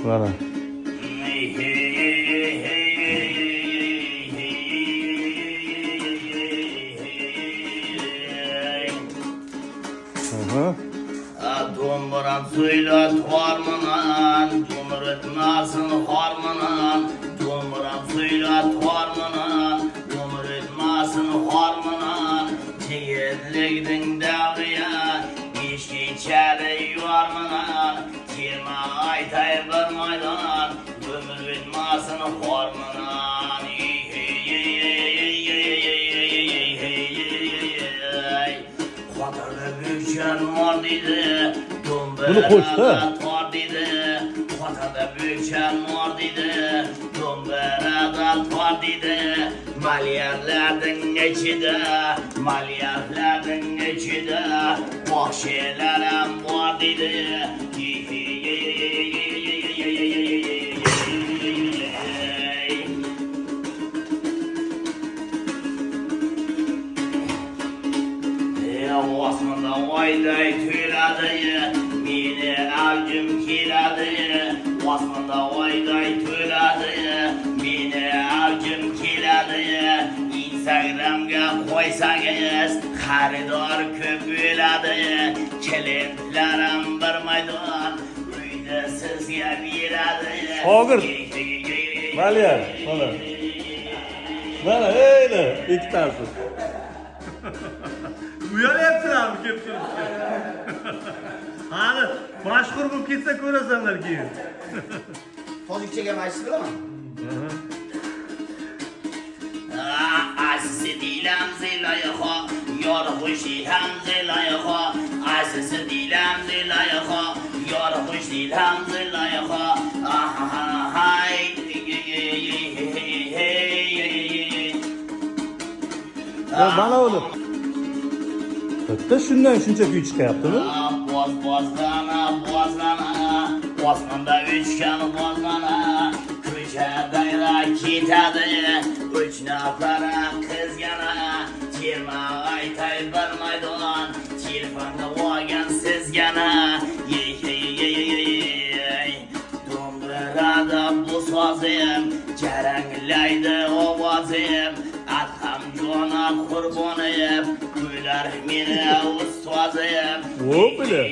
Mana. Do'mbiram söylet harmanan, Cumhur etmesin harmanan. Do'mbiram söylet harmanan, Cumhur etmesin harmanan. Tigirlikdin davriya, işki içeri yuvarmanan. Kirma aytay bir maydan, Cumhur etmesin harmanan. Qatarda büyükçen var dedi, Bunu koşta. Tor dedi, Qatarda büyükçen var dedi, Do'mberada tor dedi. Malyarlarning ichida, Vahshiylar ham bor dedi. Osmonda oyday to'yladi, meni avjim keladi. Osmonda oyday to'yladi, meni avjim keladi. Instagramga qo'ysangiz xaridor ko'p bo'ladi. Klientlarim bir maydon uyda sizga beradi. Shogird. Malyar, mana. Mana, eyli, ikkitasi. Uyalyapsizlarmi kelib turibdi? Hali mashhur bo'lib ketsa ko'rasanlar keyin. Tojikchaga maysiz bilaman. Aziz dilam zilayho, yor xushi ham zilayho. Aziz dilam zilayho, yor xushi ham zilayho. Hay. Mana o'lim. Bitta shundan shuncha kuy chiqyaptimi? Bozlana, osmonda uchgan bozlana, ko'chadayla ketadi, 3 nafar qizgana, terma aytay bir maydon, telefonda olgan sizgana. Do'mbirada bu sozim, jaranglaydi ovozim, atam jona qurbonim, kuylar meni ustozim. O bile.